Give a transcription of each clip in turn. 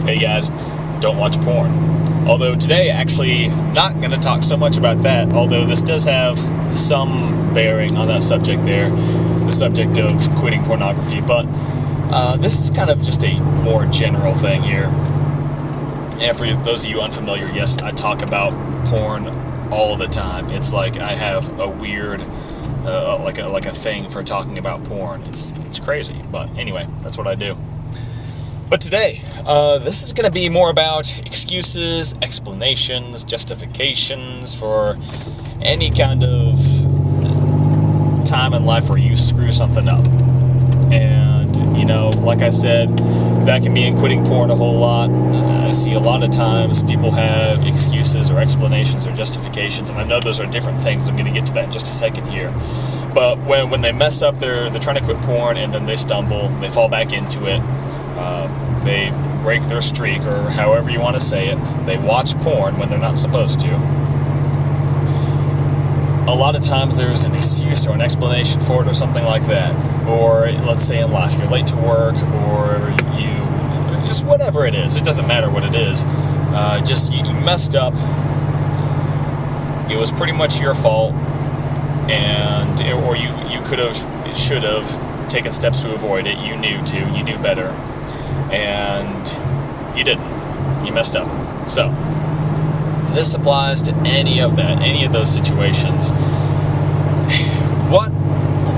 Hey guys, don't watch porn. Although today, actually, not going to talk so much about that, although this does have some bearing on that subject there, the subject of quitting pornography, but this is kind of just a more general thing here. And for those of you unfamiliar, yes, I talk about porn all the time. It's like I have a weird, like a thing for talking about porn. It's crazy, but anyway, that's what I do. But today, this is going to be more about excuses, explanations, justifications for any kind of time in life where you screw something up. And, you know, like I said, that can be in quitting porn a whole lot. I see a lot of times people have excuses or explanations or justifications, and I know those are different things. I'm going to get to that in just a second here. But when they mess up, they're trying to quit porn, and then they stumble, they fall back into it. They break their streak, or however you want to say it. They watch porn when they're not supposed to. A lot of times there's an excuse or an explanation for it or something like that. Or let's say in life, you're late to work, or you, just whatever it is. It doesn't matter what it is. Just you messed up. It was pretty much your fault, or you could have, should have taken steps to avoid it. You knew better. And you didn't. You messed up. So, this applies to any of those situations. What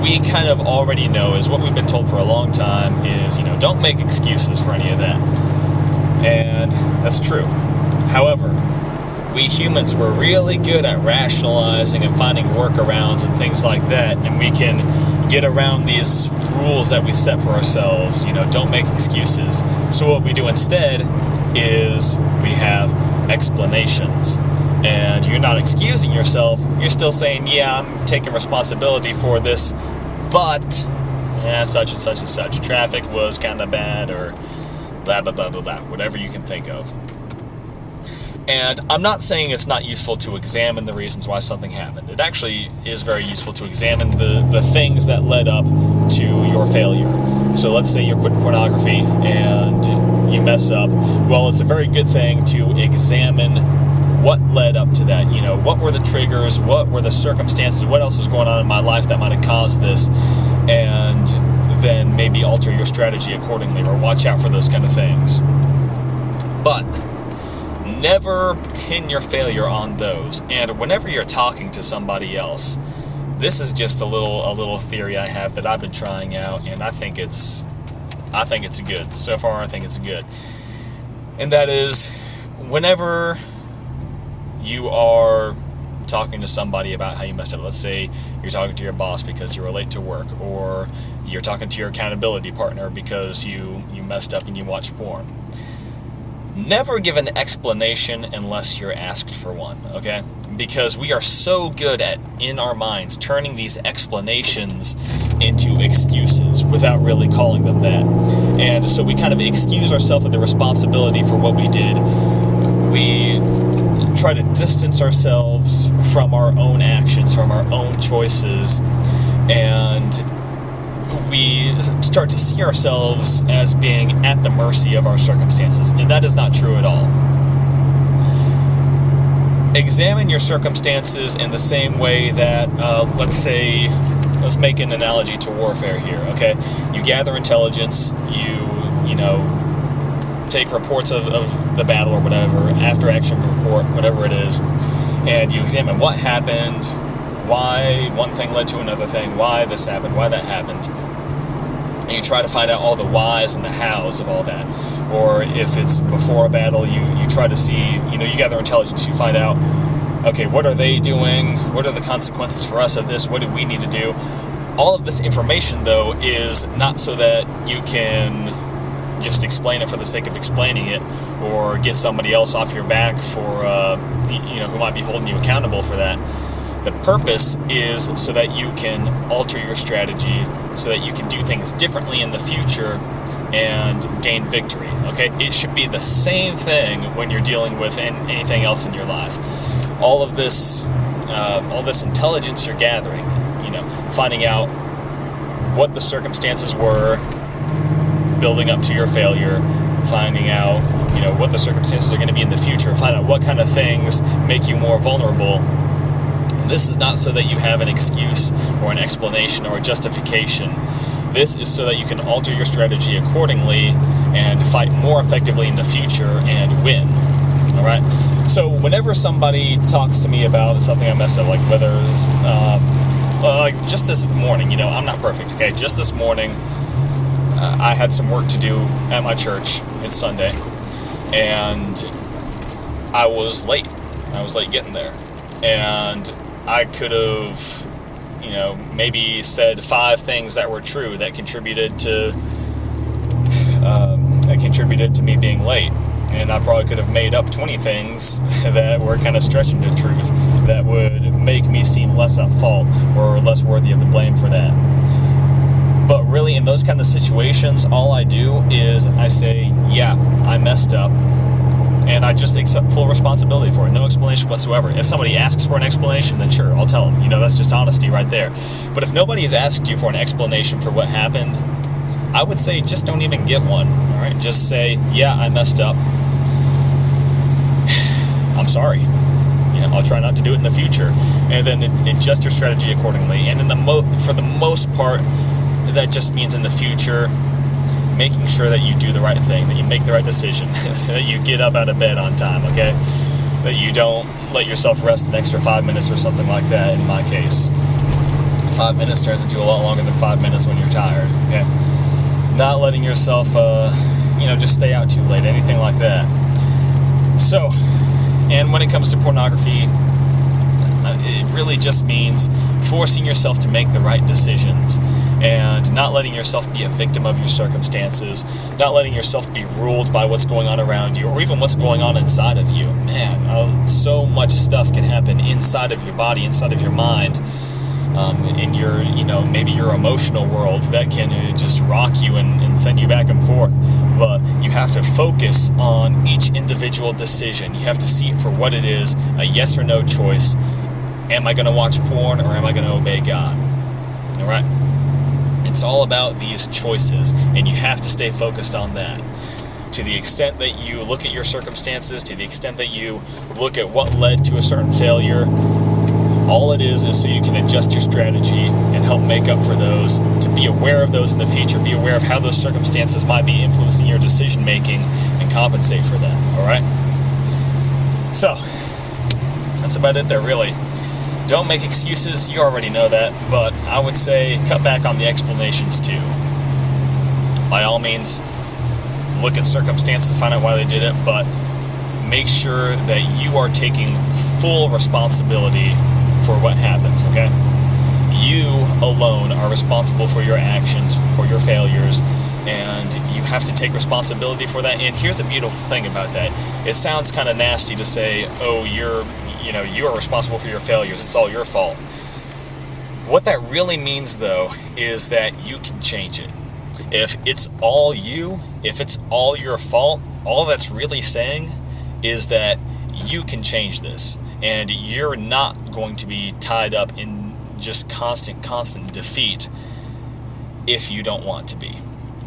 we kind of already know is what we've been told for a long time is, don't make excuses for any of that. And that's true. However, we humans were really good at rationalizing and finding workarounds and things like that, and we can get around these rules that we set for ourselves. Don't make excuses. So what we do instead is we have explanations. And you're not excusing yourself, you're still saying, yeah, I'm taking responsibility for this, but such and such and such. Traffic was kind of bad, or blah, blah, blah, blah, blah, whatever you can think of. And I'm not saying it's not useful to examine the reasons why something happened. It actually is very useful to examine the things that led up to your failure. So let's say you're quitting pornography and you mess up. Well, it's a very good thing to examine what led up to that. What were the triggers? What were the circumstances? What else was going on in my life that might have caused this? And then maybe alter your strategy accordingly, or watch out for those kind of things. But never pin your failure on those. And whenever you're talking to somebody else, this is just a little theory I have that I've been trying out, and I think it's good. So far, I think it's good. And that is, whenever you are talking to somebody about how you messed up, let's say you're talking to your boss because you were late to work, or you're talking to your accountability partner because you messed up and you watched porn. Never give an explanation unless you're asked for one, okay? Because we are so good at, in our minds, turning these explanations into excuses without really calling them that. And so we kind of excuse ourselves of the responsibility for what we did. We try to distance ourselves from our own actions, from our own choices, and we start to see ourselves as being at the mercy of our circumstances, and that is not true at all. Examine your circumstances in the same way that, let's make an analogy to warfare here, okay? You gather intelligence, you take reports of the battle or whatever, after action report, whatever it is, and you examine what happened, why one thing led to another thing, why this happened, why that happened. And you try to find out all the whys and the hows of all that. Or if it's before a battle, you try to see, you gather intelligence, you find out, okay, what are they doing? What are the consequences for us of this? What do we need to do? All of this information, though, is not so that you can just explain it for the sake of explaining it, or get somebody else off your back for, who might be holding you accountable for that. The purpose is so that you can alter your strategy, so that you can do things differently in the future and gain victory, okay? It should be the same thing when you're dealing with anything else in your life. All this intelligence you're gathering, finding out what the circumstances were building up to your failure, finding out, what the circumstances are going to be in the future, find out what kind of things make you more vulnerable. This is not so that you have an excuse or an explanation or a justification. This is so that you can alter your strategy accordingly and fight more effectively in the future and win. All right? So whenever somebody talks to me about something I messed up, like whether it's, like just this morning, I'm not perfect, okay? Just this morning, I had some work to do at my church. It's Sunday. And I was late. I was late getting there. And I could have, maybe said 5 things that were true that contributed to me being late. And I probably could have made up 20 things that were kind of stretching the truth that would make me seem less at fault or less worthy of the blame for that. But really, in those kind of situations, all I do is I say, yeah, I messed up. And I just accept full responsibility for it. No explanation whatsoever. If somebody asks for an explanation, then sure, I'll tell them. That's just honesty right there. But if nobody has asked you for an explanation for what happened, I would say just don't even give one. All right? Just say, yeah, I messed up. I'm sorry. I'll try not to do it in the future. And then adjust your strategy accordingly. And for the most part, that just means in the future, making sure that you do the right thing, that you make the right decision, that you get up out of bed on time, okay? That you don't let yourself rest an extra 5 minutes or something like that, in my case. 5 minutes turns into a lot longer than 5 minutes when you're tired, okay? Not letting yourself, just stay out too late, anything like that. So, and when it comes to pornography, it really just means forcing yourself to make the right decisions and not letting yourself be a victim of your circumstances, not letting yourself be ruled by what's going on around you or even what's going on inside of you. Man, so much stuff can happen inside of your body, inside of your mind, in your, maybe your emotional world that can just rock you and send you back and forth. But you have to focus on each individual decision. You have to see it for what it is, a yes or no choice. Am I going to watch porn or am I going to obey God? All right? It's all about these choices, and you have to stay focused on that. To the extent that you look at your circumstances, to the extent that you look at what led to a certain failure, all it is so you can adjust your strategy and help make up for those, to be aware of those in the future, be aware of how those circumstances might be influencing your decision-making, and compensate for that, all right? So, that's about it there, really. Don't make excuses, you already know that, but I would say cut back on the explanations too. By all means, look at circumstances, find out why they did it, but make sure that you are taking full responsibility for what happens, okay? You alone are responsible for your actions, for your failures, and you have to take responsibility for that. And here's the beautiful thing about that. It sounds kind of nasty to say, oh, you are responsible for your failures, it's all your fault. What that really means, though, is that you can change it. If it's all you, if it's all your fault, all that's really saying is that you can change this, and you're not going to be tied up in just constant defeat if you don't want to be.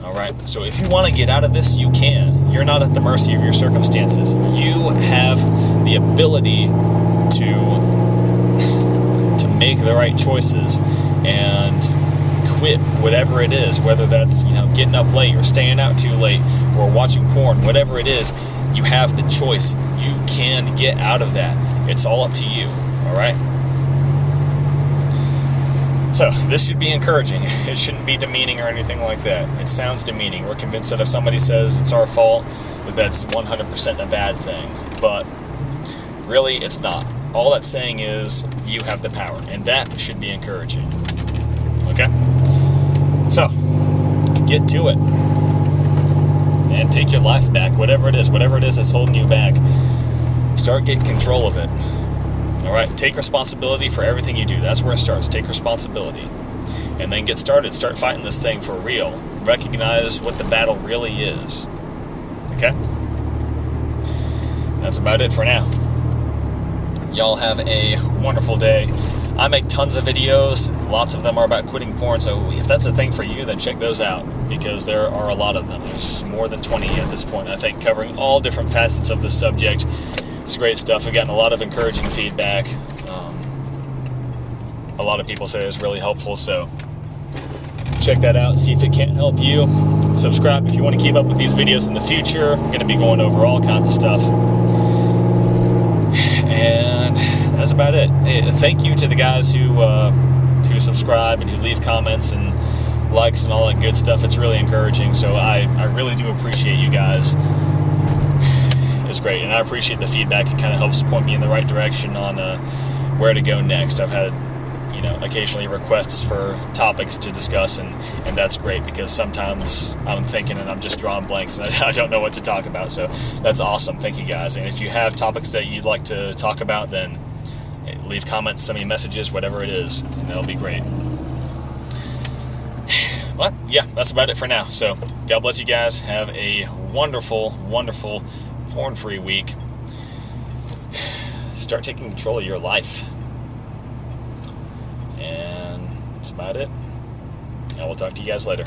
All right? So if you want to get out of this, you can. You're not at the mercy of your circumstances. You have the ability to make the right choices and quit whatever it is, whether that's getting up late or staying out too late or watching porn, whatever it is. You have the choice. You can get out of that. It's all up to you. All right? So this should be encouraging. It shouldn't be demeaning or anything like that. It sounds demeaning. We're convinced that if somebody says it's our fault, that's 100% a bad thing. But really, it's not. All that's saying is you have the power, and that should be encouraging. Okay? So, get to it. And take your life back, whatever it is that's holding you back. Start getting control of it. Alright? Take responsibility for everything you do. That's where it starts. Take responsibility. And then get started. Start fighting this thing for real. Recognize what the battle really is. Okay? That's about it for now. Y'all have a wonderful day. I make tons of videos. Lots of them are about quitting porn, so if that's a thing for you, then check those out, because there are a lot of them. There's more than 20 at this point, I think, covering all different facets of the subject. It's great stuff. I've gotten a lot of encouraging feedback. A lot of people say it's really helpful, so check that out, see if it can't help you. Subscribe if you want to keep up with these videos in the future. I'm going to be going over all kinds of stuff. And that's about it. Hey, thank you to the guys who subscribe and who leave comments and likes and all that good stuff. It's really encouraging, so I really do appreciate you guys. It's great, and I appreciate the feedback. It kind of helps point me in the right direction on where to go next. I've had, occasionally requests for topics to discuss, and that's great, because sometimes I'm thinking and I'm just drawing blanks and I don't know what to talk about. So that's awesome. Thank you guys. And if you have topics that you'd like to talk about, then leave comments, send me messages, whatever it is, and that'll be great. Well, yeah, that's about it for now. So God bless you guys. Have a wonderful, wonderful porn-free week. Start taking control of your life. And that's about it. I will talk to you guys later.